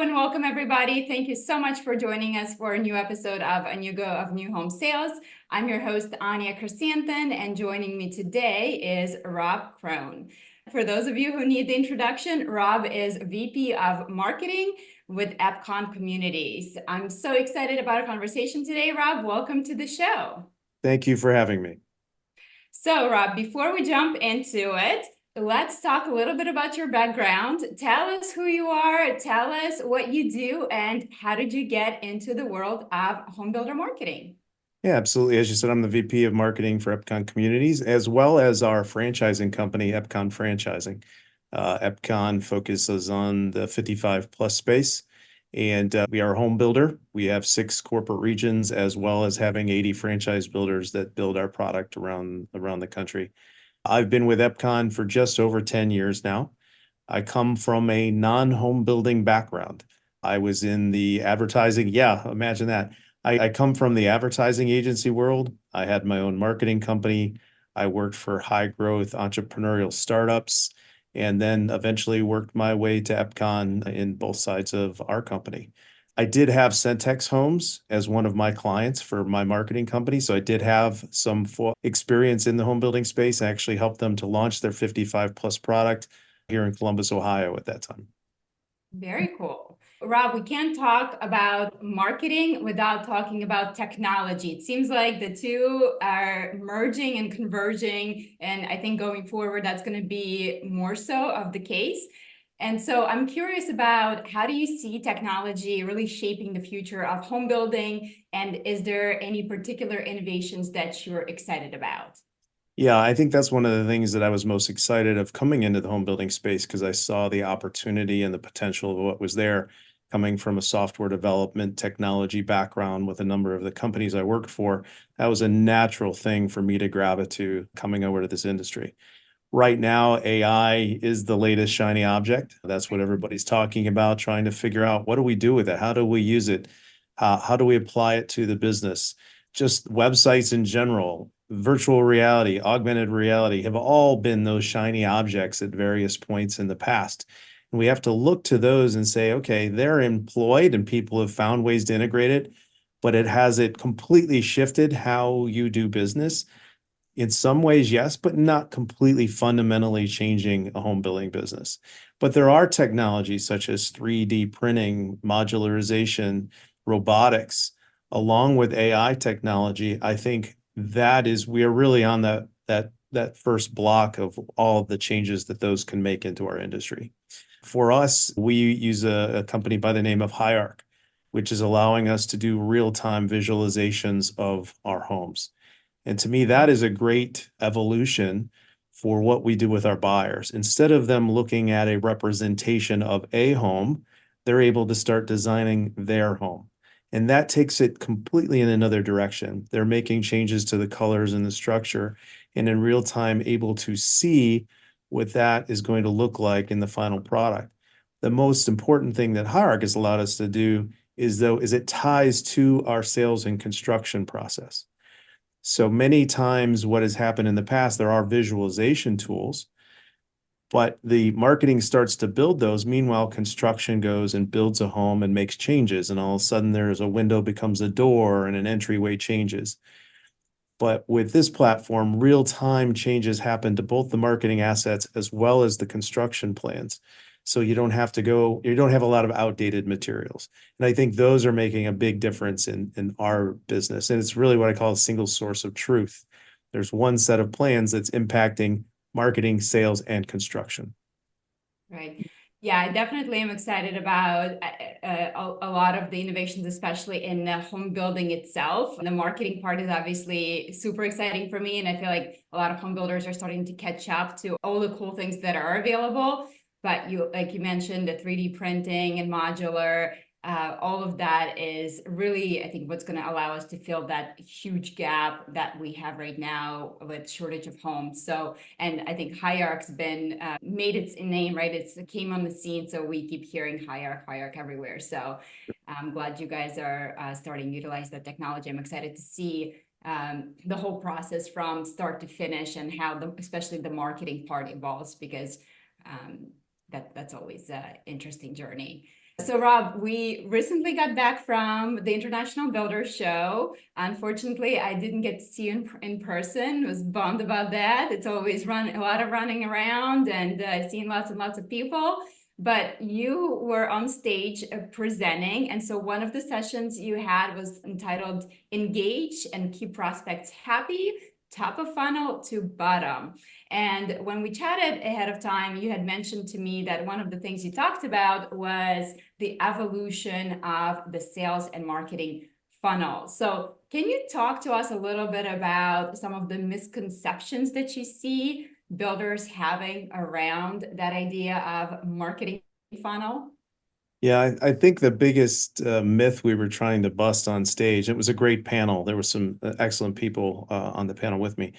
and welcome everybody. Thank you so much for joining us for a new episode of Anewgo of New Home Sales. I'm your host, Anya Chrisanthon, and joining me today is Rob Krohn. For those of you who need the introduction, Rob is VP of Marketing with Epcon Communities. I'm so excited about our conversation today, Rob. Welcome to the show. Thank you for having me. So, Rob, before we jump into it, let's talk a little bit about your background. Tell us who you are, tell us what you do, and how did you get into the world of home builder marketing? Yeah, absolutely. As you said, I'm the VP of Marketing for Epcon Communities, as well as our franchising company, Epcon Franchising. Epcon focuses on the 55 plus space, and we are a home builder. We have 6 corporate regions, as well as having 80 franchise builders that build our product around the country. I've been with Epcon for just over 10 years now. I come from a non-home building background. I was in the advertising. Yeah, imagine that. I come from the advertising agency world. I had my own marketing company. I worked for high growth entrepreneurial startups, and then eventually worked my way to Epcon in both sides of our company. I did have Centex Homes as one of my clients for my marketing company. So I did have some experience in the home building space. I actually helped them to launch their 55 plus product here in Columbus, Ohio at that time. Very cool. Rob, we can't talk about marketing without talking about technology. It seems like the two are merging and converging, and I think going forward, that's going to be more so of the case. And so I'm curious about, how do you see technology really shaping the future of home building? And is there any particular innovations that you're excited about? Yeah, I think that's one of the things that I was most excited of coming into the home building space, because I saw the opportunity and the potential of what was there, coming from a software development technology background with a number of the companies I worked for. That was a natural thing for me to gravitate coming over to this industry. Right now, AI is the latest shiny object. That's what everybody's talking about, trying to figure out, what do we do with it? How do we use it? How do we apply it to the business? Just websites in general, virtual reality, augmented reality have all been those shiny objects at various points in the past. And we have to look to those and say, okay, they're employed and people have found ways to integrate it, but has it completely shifted how you do business? In some ways, yes, but not completely fundamentally changing a home building business. But there are technologies such as 3D printing, modularization, robotics, along with AI technology. I think we are really on that first block of all of the changes that those can make into our industry. For us, we use a company by the name of Hierarch, which is allowing us to do real-time visualizations of our homes. And to me, that is a great evolution for what we do with our buyers. Instead of them looking at a representation of a home, they're able to start designing their home. And that takes it completely in another direction. They're making changes to the colors and the structure, and in real time able to see what that is going to look like in the final product. The most important thing that Hierarch has allowed us to do is it ties to our sales and construction process. So many times what has happened in the past, there are visualization tools, but the marketing starts to build those. Meanwhile, construction goes and builds a home and makes changes. And all of a sudden there's a window becomes a door and an entryway changes. But with this platform, real-time changes happen to both the marketing assets as well as the construction plans. So you don't have a lot of outdated materials. And I think those are making a big difference in our business. And it's really what I call a single source of truth. There's one set of plans that's impacting marketing, sales, and construction. Right. Yeah, I definitely am excited about a lot of the innovations, especially in the home building itself. The marketing part is obviously super exciting for me, and I feel like a lot of home builders are starting to catch up to all the cool things that are available. But like you mentioned, the 3D printing and modular, all of that is really, I think, what's going to allow us to fill that huge gap that we have right now with shortage of homes. So, and I think Hierarch's been made its name, right? It came on the scene, so we keep hearing Hierarch everywhere. So I'm glad you guys are starting to utilize that technology. I'm excited to see the whole process from start to finish, and how especially the marketing part evolves, because that's always an interesting journey. So Rob, we recently got back from the International Builder Show. Unfortunately, I didn't get to see you in person. Was bummed about that. It's always a lot of running around and seeing lots and lots of people. But you were on stage presenting, and so one of the sessions you had was entitled "Engage and Keep Prospects Happy: Top of Funnel to Bottom." And when we chatted ahead of time, you had mentioned to me that one of the things you talked about was the evolution of the sales and marketing funnel. So can you talk to us a little bit about some of the misconceptions that you see builders having around that idea of marketing funnel? Yeah, I think the biggest myth we were trying to bust on stage, it was a great panel. There were some excellent people on the panel with me,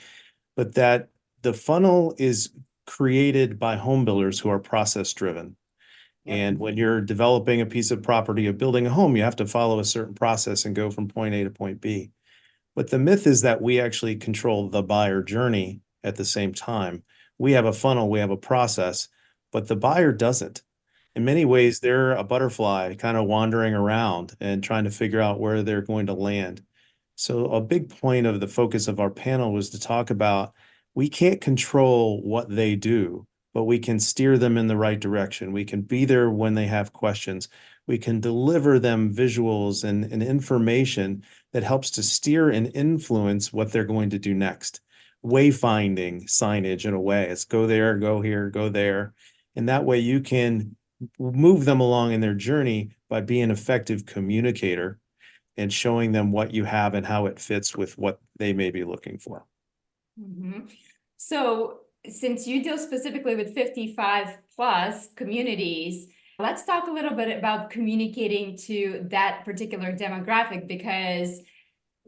but that the funnel is created by home builders who are process driven. Yep. And when you're developing a piece of property of building a home, you have to follow a certain process and go from point A to point B. But the myth is that we actually control the buyer journey at the same time. We have a funnel, we have a process, but the buyer doesn't. In many ways, they're a butterfly kind of wandering around and trying to figure out where they're going to land. So, a big point of the focus of our panel was to talk about we can't control what they do, but we can steer them in the right direction. We can be there when they have questions. We can deliver them visuals and information that helps to steer and influence what they're going to do next. Wayfinding signage in a way. It's go there, go here, go there. And that way you can move them along in their journey by being an effective communicator and showing them what you have and how it fits with what they may be looking for. Mm-hmm. So since you deal specifically with 55 plus communities, let's talk a little bit about communicating to that particular demographic, because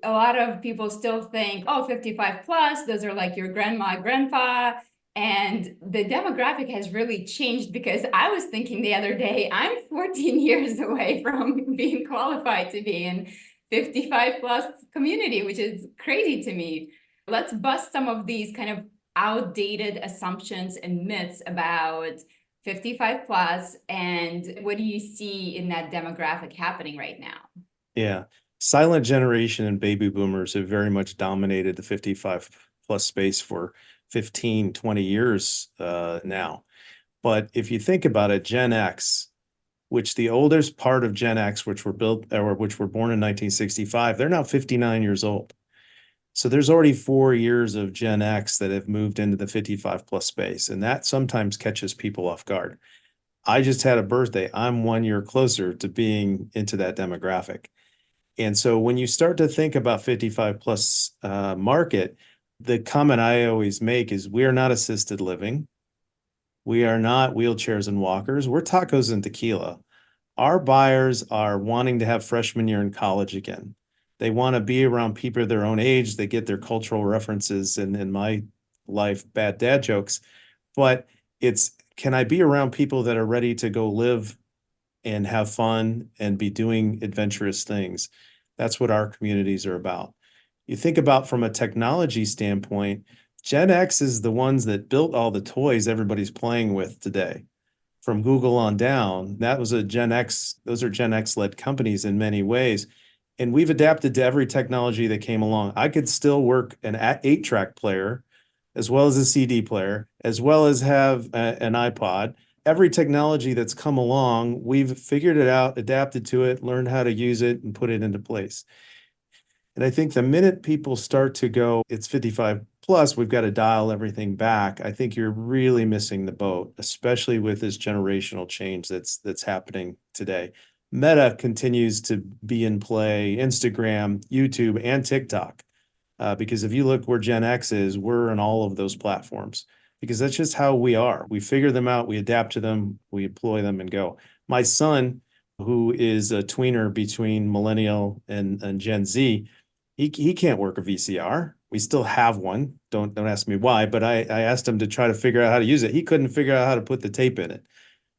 a lot of people still think, oh, 55 plus, those are like your grandma, grandpa. And the demographic has really changed, because I was thinking the other day, I'm 14 years away from being qualified to be in 55 plus community, which is crazy to me. Let's bust some of these kind of outdated assumptions and myths about 55 plus, and what do you see in that demographic happening right now? Yeah. Silent generation and baby boomers have very much dominated the 55 plus space for 15, 20 years now. But if you think about it, Gen X, which the oldest part of Gen X, which were built or which were born in 1965, they're now 59 years old. So there's already 4 years of Gen X that have moved into the 55 plus space, and that sometimes catches people off guard. I just had a birthday. I'm 1 year closer to being into that demographic. And so when you start to think about 55 plus market, the comment I always make is we are not assisted living. We are not wheelchairs and walkers. We're tacos and tequila. Our buyers are wanting to have freshman year in college again. They want to be around people their own age. They get their cultural references and in my life, bad dad jokes. But it's, can I be around people that are ready to go live and have fun and be doing adventurous things? That's what our communities are about. You think about from a technology standpoint, Gen X is the ones that built all the toys everybody's playing with today. From Google on down, that was a Gen X, those are Gen X led companies in many ways. And we've adapted to every technology that came along. I could still work an 8-track player as well as a CD player, as well as have an iPod. Every technology that's come along, we've figured it out, adapted to it, learned how to use it, and put it into place. And I think the minute people start to go, it's 55 plus, we've got to dial everything back. I think you're really missing the boat, especially with this generational change that's happening today. Meta continues to be in play, Instagram, YouTube, and TikTok. Because if you look where Gen X is, we're in all of those platforms because that's just how we are. We figure them out, we adapt to them, we employ them and go. My son, who is a tweener between millennial and Gen Z, he can't work a VCR. We still have one. Don't ask me why, but I asked him to try to figure out how to use it. He couldn't figure out how to put the tape in it.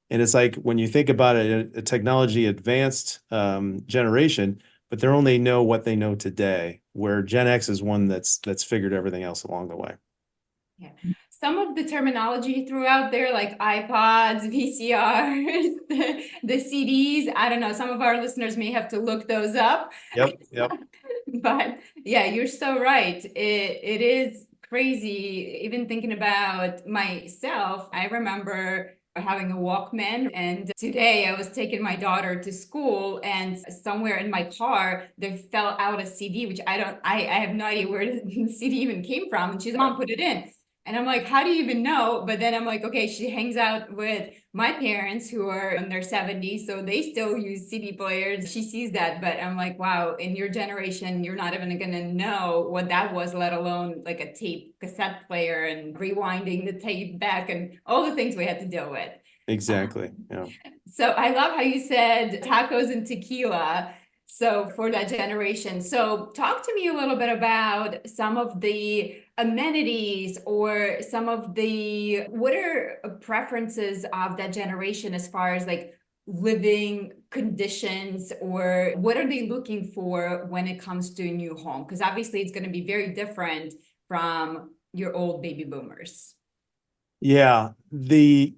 And it's like when you think about it, a technology advanced generation, but they only know what they know today, where Gen X is one that's figured everything else along the way. Yeah. some of the terminology you threw out there, like iPods, VCRs, the CDs, I don't know, some of our listeners may have to look those up. Yep, yep. But yeah, you're so right. It is crazy. Even thinking about myself, I remember having a Walkman, and today I was taking my daughter to school, and somewhere in my car there fell out a CD, which I have no idea where the CD even came from. And she's, Mom, put it in. And I'm like, how do you even know? But then I'm like, okay, she hangs out with my parents who are in their 70s, so they still use CD players. She sees that, but I'm like, wow, in your generation, you're not even gonna know what that was, let alone like a tape cassette player and rewinding the tape back and all the things we had to deal with. Exactly. Yeah. So I love how you said tacos and tequila. So for that generation. So talk to me a little bit about some of the amenities or some of the, what are preferences of that generation as far as like living conditions, or what are they looking for when it comes to a new home? Because obviously it's going to be very different from your old baby boomers. Yeah. The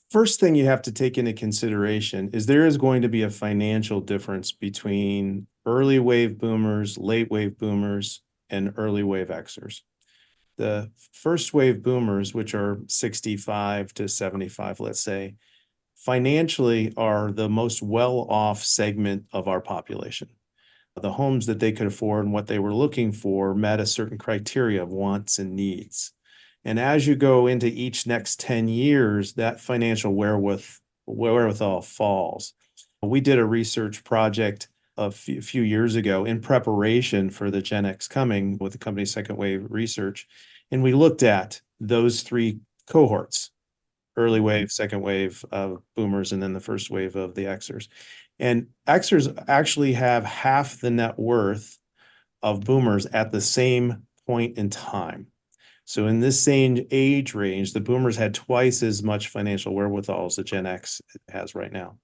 first thing you have to take into consideration is there is going to be a financial difference between early wave boomers, late wave boomers, and early wave Xers. The first wave boomers, which are 65 to 75, let's say, financially are the most well-off segment of our population. The homes that they could afford and what they were looking for met a certain criteria of wants and needs. And as you go into each next 10 years, that financial wherewithal falls. We did a research project a few years ago in preparation for the Gen X coming with the company Second Wave Research. And we looked at those three cohorts, early wave, second wave of boomers, and then the first wave of the Xers. And Xers actually have half the net worth of boomers at the same point in time. So in this same age range, the boomers had twice as much financial wherewithal as the Gen X has right now.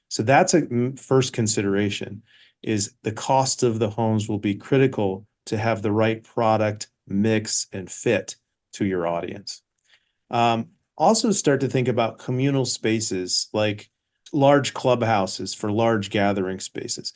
So that's a first consideration, is the cost of the homes will be critical to have the right product mix and fit to your audience. Also start to think about communal spaces like large clubhouses for large gathering spaces.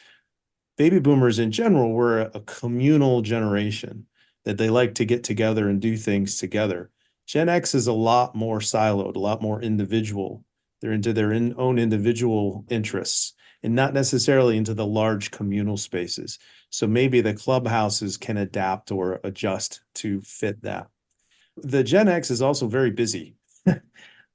Baby boomers in general were a communal generation that they like to get together and do things together. Gen X is a lot more siloed, a lot more individual. They're into their own individual interests and not necessarily into the large communal spaces. So maybe the clubhouses can adapt or adjust to fit that. The Gen X is also very busy.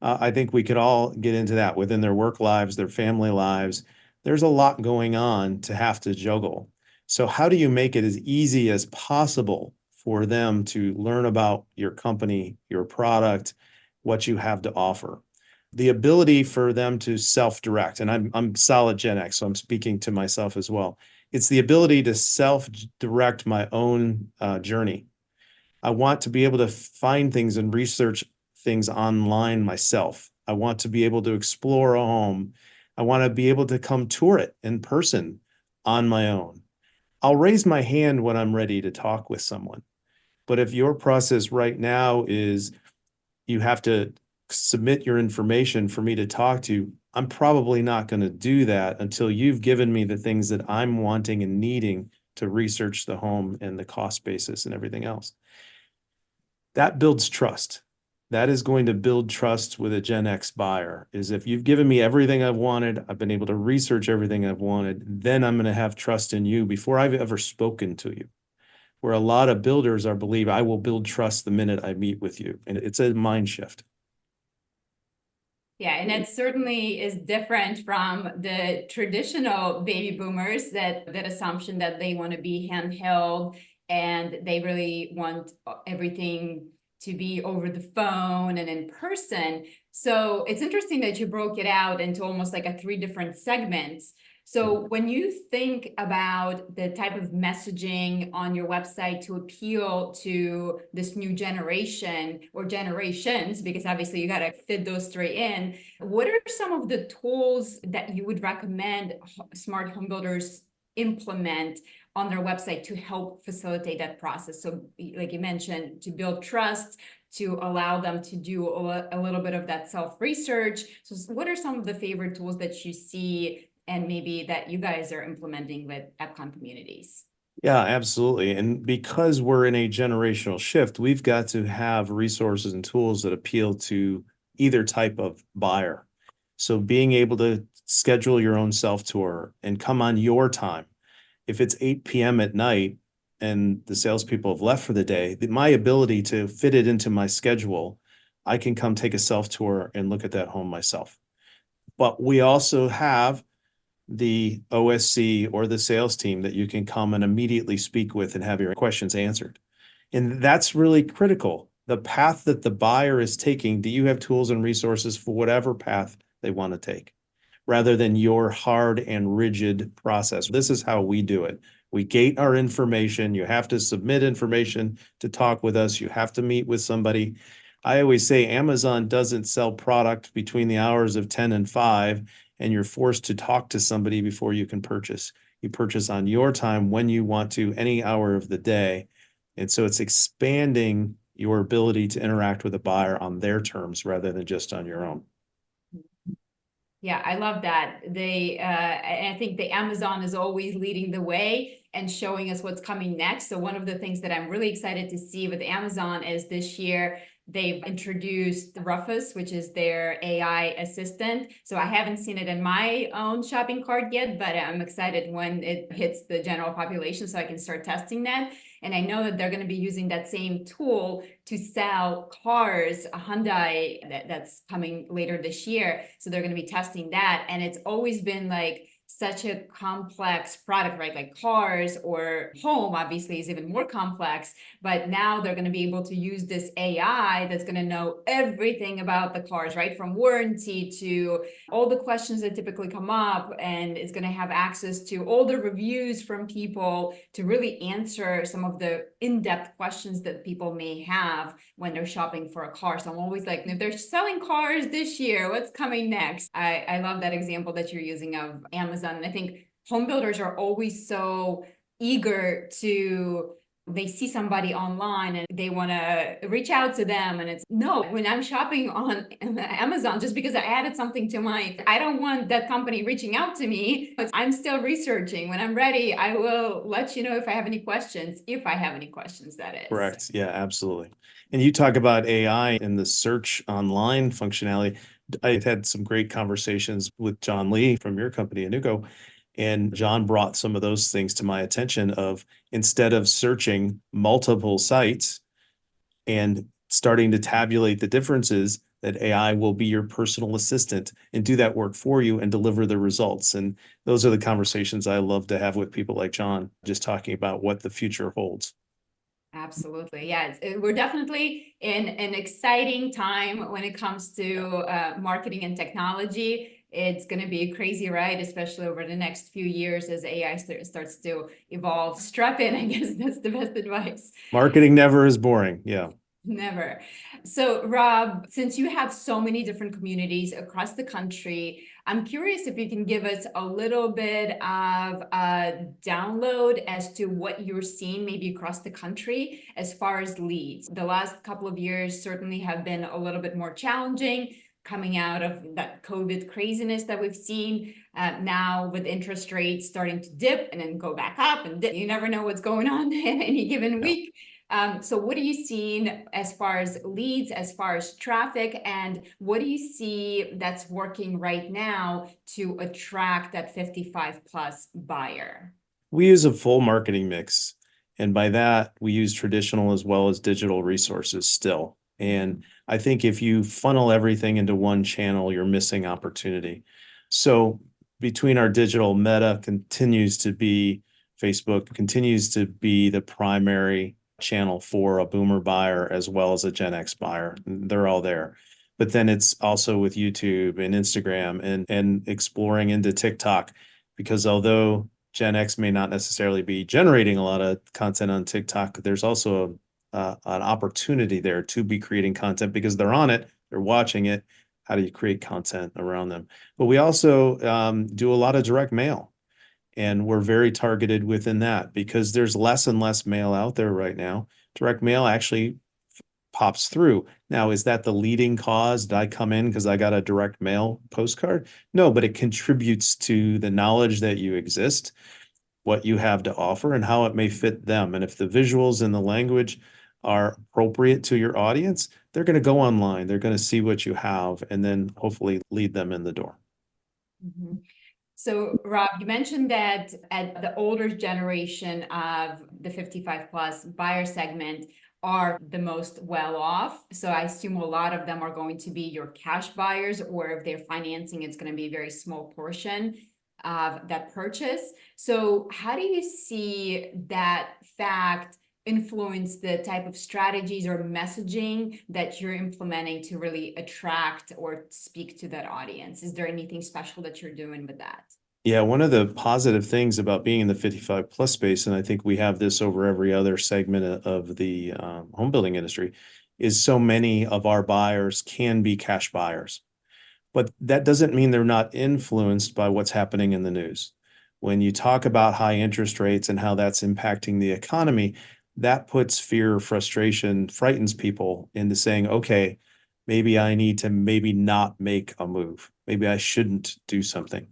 I think we could all get into that within their work lives, their family lives. There's a lot going on to have to juggle. So how do you make it as easy as possible for them to learn about your company, your product, what you have to offer? The ability for them to self-direct, and I'm solid Gen X, so I'm speaking to myself as well. It's the ability to self-direct my own journey. I want to be able to find things and research things online myself. I want to be able to explore a home. I want to be able to come tour it in person on my own. I'll raise my hand when I'm ready to talk with someone. But if your process right now is you have to submit your information for me to talk to, I'm probably not going to do that until you've given me the things that I'm wanting and needing to research the home and the cost basis and everything else. That builds trust. That is going to build trust with a Gen X buyer, is if you've given me everything I've wanted, I've been able to research everything I've wanted, then I'm going to have trust in you before I've ever spoken to you. Where a lot of builders are believe I will build trust the minute I meet with you. And it's a mind shift. Yeah, and it certainly is different from the traditional baby boomers, that assumption that they want to be handheld and they really want everything to be over the phone and in person. So it's interesting that you broke it out into almost like a 3 different segments. So when you think about the type of messaging on your website to appeal to this new generation or generations, because obviously you got to fit those 3 in, what are some of the tools that you would recommend smart home builders implement on their website to help facilitate that process? So like you mentioned, to build trust, to allow them to do a little bit of that self-research. So what are some of the favorite tools that you see and maybe that you guys are implementing with Epcon communities? Yeah, absolutely. And because we're in a generational shift, we've got to have resources and tools that appeal to either type of buyer. So being able to schedule your own self tour and come on your time. If it's 8 p.m. at night and the salespeople have left for the day, my ability to fit it into my schedule, I can come take a self tour and look at that home myself. But we also have the OSC or the sales team that you can come and immediately speak with and have your questions answered. And that's really critical. The path that the buyer is taking, do you have tools and resources for whatever path they want to take, rather than your hard and rigid process? This is how we do it. We gate our information. You have to submit information to talk with us. You have to meet with somebody. I always say Amazon doesn't sell product between the hours of 10 and 5, and you're forced to talk to somebody before you can purchase. You purchase on your time when you want to, any hour of the day. And so it's expanding your ability to interact with a buyer on their terms rather than just on your own. Yeah, I love that. I think the Amazon is always leading the way and showing us what's coming next. So one of the things that I'm really excited to see with Amazon is this year they've introduced Rufus, which is their AI assistant. So I haven't seen it in my own shopping cart yet, but I'm excited when it hits the general population so I can start testing that. And I know that they're going to be using that same tool to sell cars, a Hyundai that's coming later this year. So they're going to be testing that. And it's always been like such a complex product, right? Like cars or home obviously is even more complex, but now they're going to be able to use this AI that's going to know everything about the cars, right? From warranty to all the questions that typically come up, and it's going to have access to all the reviews from people to really answer some of the in-depth questions that people may have when they're shopping for a car. So I'm always like, if they're selling cars this year, what's coming next? I love that example that you're using of Amazon. And I think home builders are always so eager to, they see somebody online and they want to reach out to them. And it's no, when I'm shopping on Amazon, just because I added something to I don't want that company reaching out to me. I'm still researching. When I'm ready, I will let you know if I have any questions, that is. Correct. Yeah, absolutely. And you talk about AI and the search online functionality. I had some great conversations with John Lee from your company, Anewgo, and John brought some of those things to my attention of, instead of searching multiple sites and starting to tabulate the differences, that AI will be your personal assistant and do that work for you and deliver the results. And those are the conversations I love to have with people like John, just talking about what the future holds. Absolutely. Yeah, we're definitely in an exciting time when it comes to marketing and technology. It's going to be a crazy ride, especially over the next few years as AI starts to evolve. Strap in, I guess that's the best advice. Marketing never is boring. Yeah. Never. So, Rob, since you have so many different communities across the country, I'm curious if you can give us a little bit of a download as to what you're seeing maybe across the country as far as leads. The last couple of years certainly have been a little bit more challenging, coming out of that COVID craziness that we've seen now with interest rates starting to dip and then go back up, and you never know what's going on in any given week. So what are you seeing as far as leads, as far as traffic, and what do you see that's working right now to attract that 55 plus buyer? We use a full marketing mix. And by that, we use traditional as well as digital resources still. And I think if you funnel everything into one channel, you're missing opportunity. So between our digital, Meta continues to be, Facebook continues to be the primary channel for a boomer buyer as well as a Gen X buyer. They're all there. But then it's also with YouTube and Instagram and exploring into TikTok, because although Gen X may not necessarily be generating a lot of content on TikTok, there's also an opportunity there to be creating content because they're on it, they're watching it. How do you create content around them? But we also do a lot of direct mail, and we're very targeted within that because there's less and less mail out there right now. Direct mail actually pops through. Now, is that the leading cause? Did I come in because I got a direct mail postcard? No, but it contributes to the knowledge that you exist, what you have to offer, and how it may fit them. And if the visuals and the language are appropriate to your audience, they're going to go online, they're going to see what you have, and then hopefully lead them in the door. Mhm. So, Rob, you mentioned that at the older generation of the 55 plus buyer segment are the most well off. So I assume a lot of them are going to be your cash buyers, or if they're financing, it's going to be a very small portion of that purchase. So how do you see that fact influence the type of strategies or messaging that you're implementing to really attract or speak to that audience? Is there anything special that you're doing with that? Yeah, one of the positive things about being in the 55 plus space, and I think we have this over every other segment of the home building industry, is so many of our buyers can be cash buyers. But that doesn't mean they're not influenced by what's happening in the news. When you talk about high interest rates and how that's impacting the economy, that puts fear, frustration, frightens people into saying, okay, maybe I need to maybe not make a move. Maybe I shouldn't do something.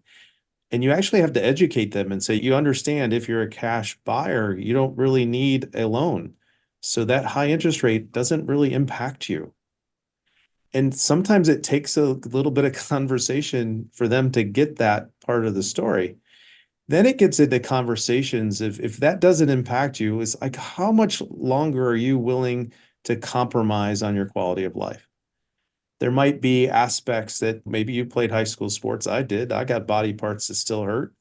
And you actually have to educate them and say, you understand if you're a cash buyer, you don't really need a loan. So that high interest rate doesn't really impact you. And sometimes it takes a little bit of conversation for them to get that part of the story. Then it gets into conversations. If that doesn't impact you, it's like, how much longer are you willing to compromise on your quality of life? There might be aspects that maybe you played high school sports. I did. I got body parts that still hurt.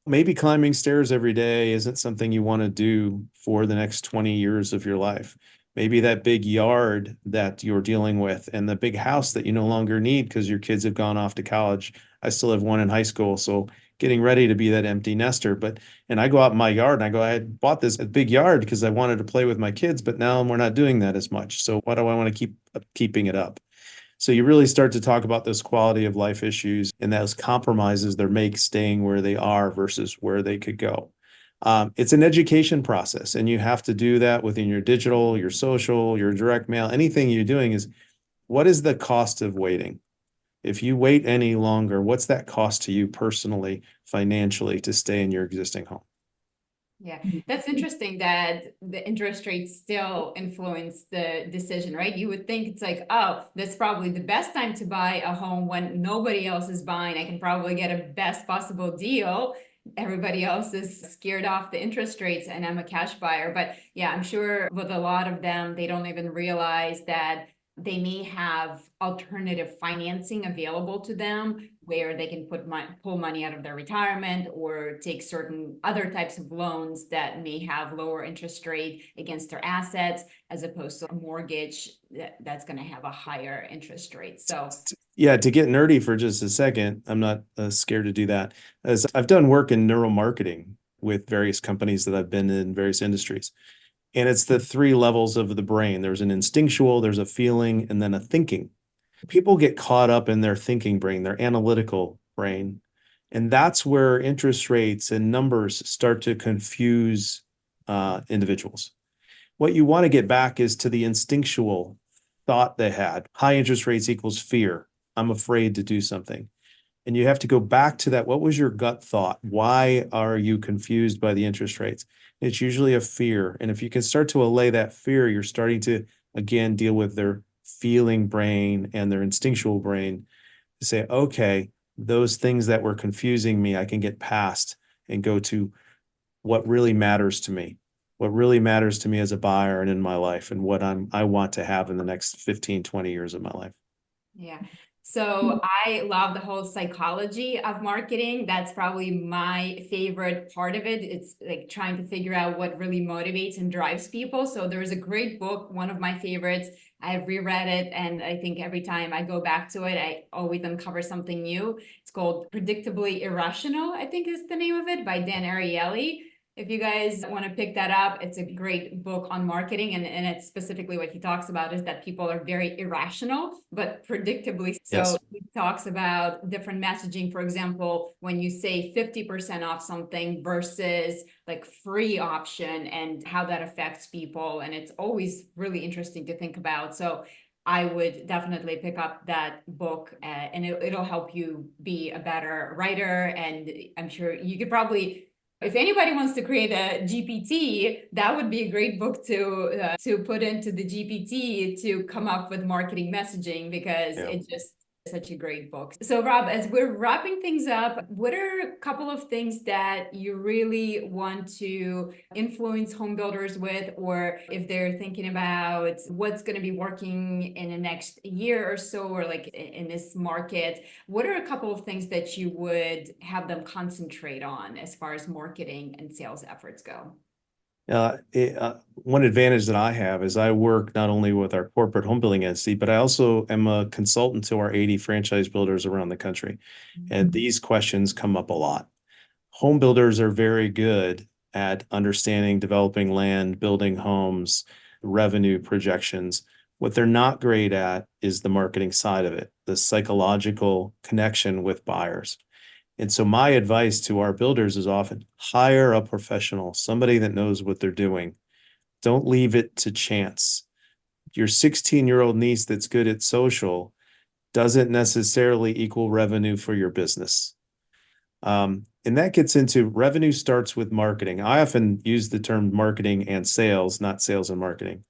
Maybe climbing stairs every day isn't something you want to do for the next 20 years of your life. Maybe that big yard that you're dealing with and the big house that you no longer need because your kids have gone off to college. I still have one in high school, so getting ready to be that empty nester. And I go out in my yard and I go, I had bought this big yard because I wanted to play with my kids, but now we're not doing that as much. So why do I want to keep keeping it up? So you really start to talk about those quality of life issues and those compromises they make staying where they are versus where they could go. It's an education process, and you have to do that within your digital, your social, your direct mail. Anything you're doing is, what is the cost of waiting? If you wait any longer, what's that cost to you personally, financially, to stay in your existing home? Yeah, that's interesting that the interest rates still influence the decision, right? You would think it's like, oh, that's probably the best time to buy a home when nobody else is buying. I can probably get a best possible deal. Everybody else is scared off the interest rates, and I'm a cash buyer. But yeah, I'm sure with a lot of them, they don't even realize that they may have alternative financing available to them where they can pull money out of their retirement or take certain other types of loans that may have lower interest rate against their assets, as opposed to a mortgage that's going to have a higher interest rate. So Yeah, to get nerdy for just a second, I'm not scared to do that. As I've done work in neuromarketing with various companies that I've been in various industries. And it's the three levels of the brain. There's an instinctual, there's a feeling, and then a thinking. People get caught up in their thinking brain, their analytical brain. And that's where interest rates and numbers start to confuse individuals. What you want to get back is to the instinctual thought they had. High interest rates equals fear. I'm afraid to do something. And you have to go back to that. What was your gut thought? Why are you confused by the interest rates? It's usually a fear. And if you can start to allay that fear, you're starting to, again, deal with their feeling brain and their instinctual brain to say, okay, those things that were confusing me, I can get past and go to what really matters to me. What really matters to me as a buyer and in my life, and what I want to have in the next 15, 20 years of my life. yeah. So I love the whole psychology of marketing. That's probably my favorite part of it. It's like trying to figure out what really motivates and drives people. So there's a great book, one of my favorites. I've reread it, and I think every time I go back to it, I always uncover something new. It's called Predictably Irrational, I think is the name of it, by Dan Ariely. if you guys want to pick that up, it's a great book on marketing. And it's specifically what he talks about is that people are very irrational, but predictably so. Yes. He talks about different messaging. For example, when you say 50% off something versus like free option and how that affects people. And it's always really interesting to think about. So I would definitely pick up that book and it'll help you be a better writer. And I'm sure you could probably, if anybody wants to create a GPT, that would be a great book to put into the GPT to come up with marketing messaging, because it's just such a great book. So Rob, as we're wrapping things up, what are a couple of things that you really want to influence home builders with, or if they're thinking about what's going to be working in the next year or so, or like in this market, what are a couple of things that you would have them concentrate on as far as marketing and sales efforts go? One advantage that I have is I work not only with our corporate home building entity, but I also am a consultant to our 80 franchise builders around the country. And these questions come up a lot. Home builders are very good at understanding, developing land, building homes, revenue projections. What they're not great at is the marketing side of it, the psychological connection with buyers. And so my advice to our builders is often hire a professional, somebody that knows what they're doing. Don't leave it to chance. Your 16-year-old niece that's good at social doesn't necessarily equal revenue for your business. And that gets into revenue starts with marketing. I often use the term marketing and sales, not sales and marketing,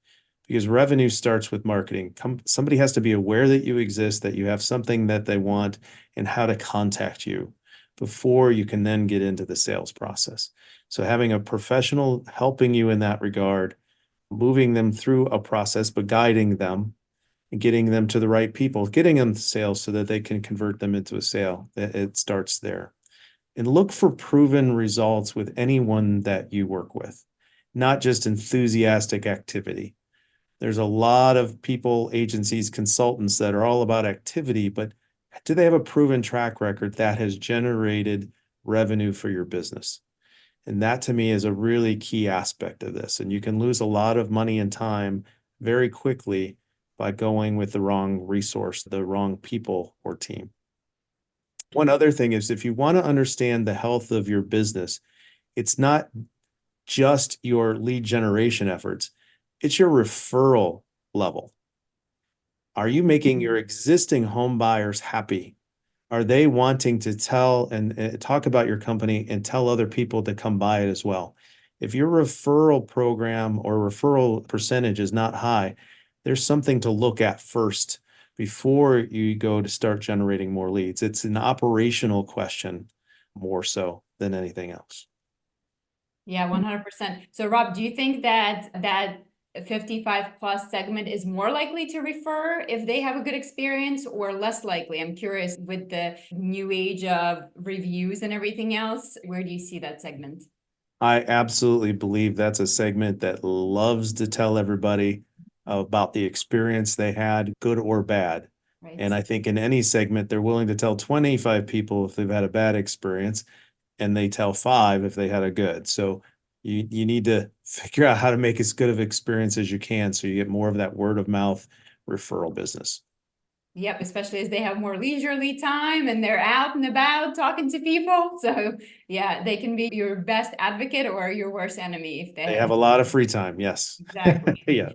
because revenue starts with marketing. Somebody has to be aware that you exist, that you have something that they want, and how to contact you before you can then get into the sales process. So having a professional helping you in that regard, moving them through a process, but guiding them and getting them to the right people, getting them to sales so that they can convert them into a sale. It starts there. And look for proven results with anyone that you work with, not just enthusiastic activity. There's a lot of people, agencies, consultants that are all about activity, but do they have a proven track record that has generated revenue for your business? And that to me is a really key aspect of this. And you can lose a lot of money and time very quickly by going with the wrong resource, the wrong people or team. One other thing is if you want to understand the health of your business, it's not just your lead generation efforts, it's your referral level. Are you making your existing home buyers happy? Are they wanting to tell and talk about your company and tell other people to come buy it as well? If your referral program or referral percentage is not high, there's something to look at first before you go to start generating more leads. It's an operational question more so than anything else. Yeah, 100%. So Rob, do you think that 55 plus segment is more likely to refer if they have a good experience, or less likely? I'm curious, with the new age of reviews and everything else, where do you see that segment? I absolutely believe that's a segment that loves to tell everybody about the experience they had, good or bad. Right. And I think in any segment, they're willing to tell 25 people if they've had a bad experience, and they tell 5 if they had a good. So you need to figure out how to make as good of experience as you can so you get more of that word of mouth referral business. Yep, especially as they have more leisurely time and they're out and about talking to people. So yeah, they can be your best advocate or your worst enemy if They have a lot of free time. Yes. Exactly. Yeah.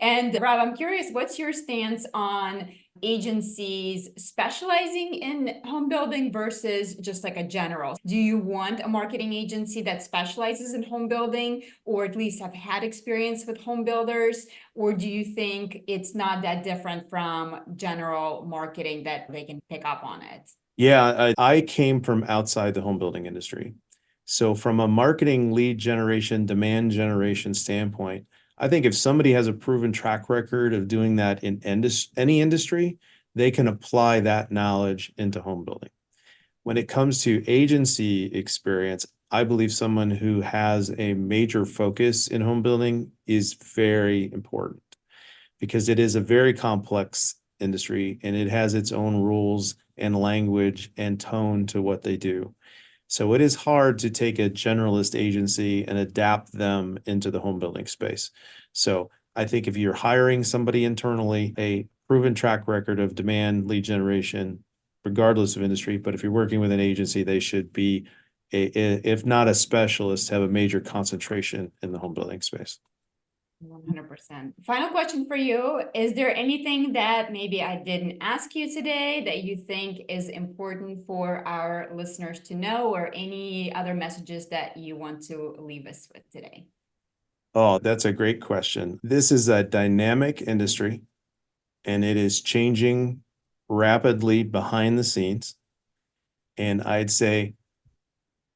And Rob, I'm curious, what's your stance on agencies specializing in home building versus just like a general? Do you want a marketing agency that specializes in home building, or at least have had experience with home builders? Or do you think it's not that different from general marketing that they can pick up on it? Yeah, I came from outside the home building industry. So from a marketing lead generation, demand generation standpoint, I think if somebody has a proven track record of doing that in any industry, they can apply that knowledge into home building. When it comes to agency experience, I believe someone who has a major focus in home building is very important, because it is a very complex industry and it has its own rules and language and tone to what they do. So it is hard to take a generalist agency and adapt them into the home building space. So I think if you're hiring somebody internally, a proven track record of demand, lead generation, regardless of industry, but if you're working with an agency, they should be if not a specialist, have a major concentration in the home building space. 100%. Final question for you. Is there anything that maybe I didn't ask you today that you think is important for our listeners to know, or any other messages that you want to leave us with today? Oh, that's a great question. This is a dynamic industry and it is changing rapidly behind the scenes. And I'd say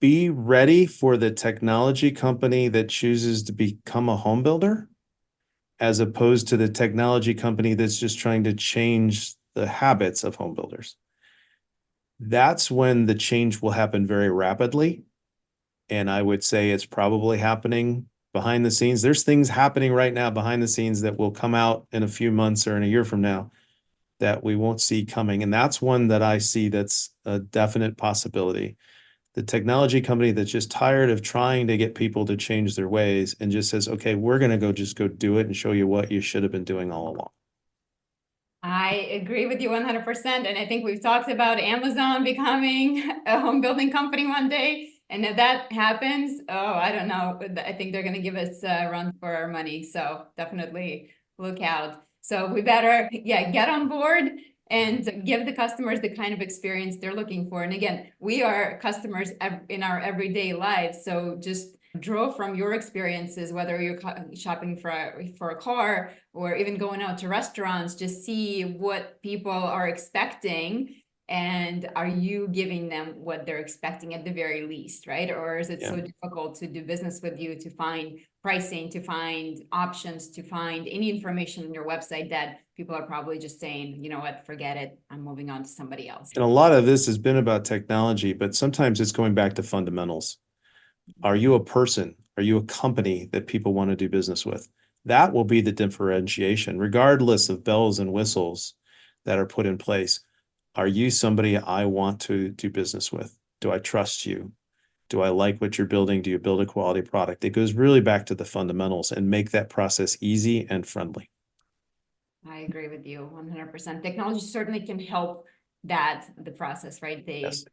be ready for the technology company that chooses to become a home builder, as opposed to the technology company that's just trying to change the habits of home builders. That's when the change will happen very rapidly. And I would say it's probably happening behind the scenes. There's things happening right now behind the scenes that will come out in a few months or in a year from now that we won't see coming. And that's one that I see that's a definite possibility. The technology company that's just tired of trying to get people to change their ways and just says, okay, we're going to just go do it and show you what you should have been doing all along. I agree with you 100%. And I think we've talked about Amazon becoming a home building company one day. And if that happens, oh, I don't know. I think they're going to give us a run for our money. So definitely look out. So we better, get on board and give the customers the kind of experience they're looking for. And again, we are customers in our everyday lives. So just draw from your experiences, whether you're shopping for a car or even going out to restaurants. Just see what people are expecting, and are you giving them what they're expecting at the very least, right? Or is it so difficult to do business with you, to find pricing, to find options, to find any information on your website that people are probably just saying, you know what, forget it, I'm moving on to somebody else. And a lot of this has been about technology, but sometimes it's going back to fundamentals. Are you a person? Are you a company that people want to do business with? That will be the differentiation, regardless of bells and whistles that are put in place. Are you somebody I want to do business with? Do I trust you? Do I like what you're building? Do you build a quality product? It goes really back to the fundamentals and make that process easy and friendly. I agree with you 100%. Technology certainly can help the process, right? Yes.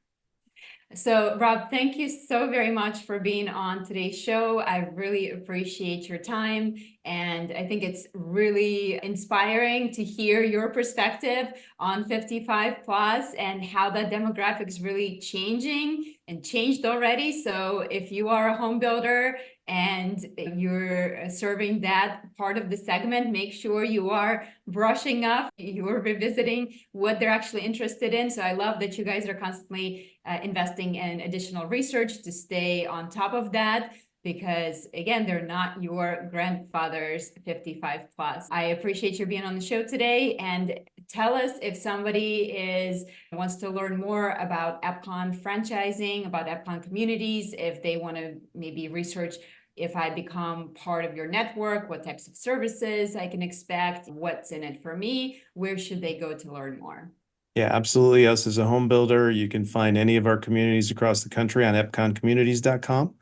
So, Rob, thank you so very much for being on today's show. I really appreciate your time. And I think it's really inspiring to hear your perspective on 55 plus and how that demographic is really changing and changed already. So if you are a home builder and you're serving that part of the segment, make sure you are brushing up, you're revisiting what they're actually interested in. So I love that you guys are constantly investing in additional research to stay on top of that, because again, they're not your grandfather's 55 plus. I appreciate you being on the show today, and tell us if somebody wants to learn more about Epcon franchising, about Epcon communities, if they want to maybe research, if I become part of your network, what types of services I can expect, what's in it for me, where should they go to learn more? Yeah, absolutely. Us as a home builder, you can find any of our communities across the country on epconcommunities.com.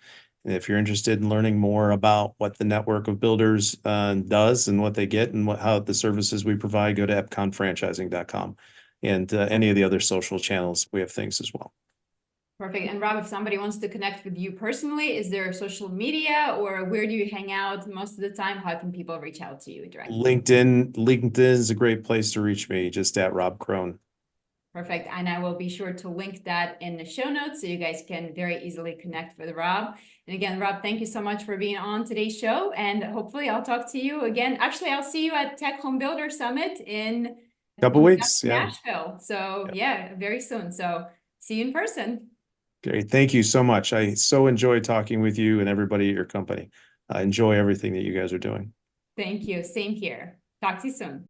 And if you're interested in learning more about what the network of builders does and what they get and how the services we provide, go to epconfranchising.com. And any of the other social channels, we have things as well. Perfect. And Rob, if somebody wants to connect with you personally, is there social media, or where do you hang out most of the time? How can people reach out to you directly? LinkedIn is a great place to reach me, just at Rob Krohn. Perfect. And I will be sure to link that in the show notes so you guys can very easily connect with Rob. And again, Rob, thank you so much for being on today's show. And hopefully I'll talk to you again. Actually, I'll see you at Tech Home Builder Summit in a couple weeks. Nashville. So yeah, very soon. So see you in person. Great. Thank you so much. I so enjoy talking with you and everybody at your company. I enjoy everything that you guys are doing. Thank you. Same here. Talk to you soon.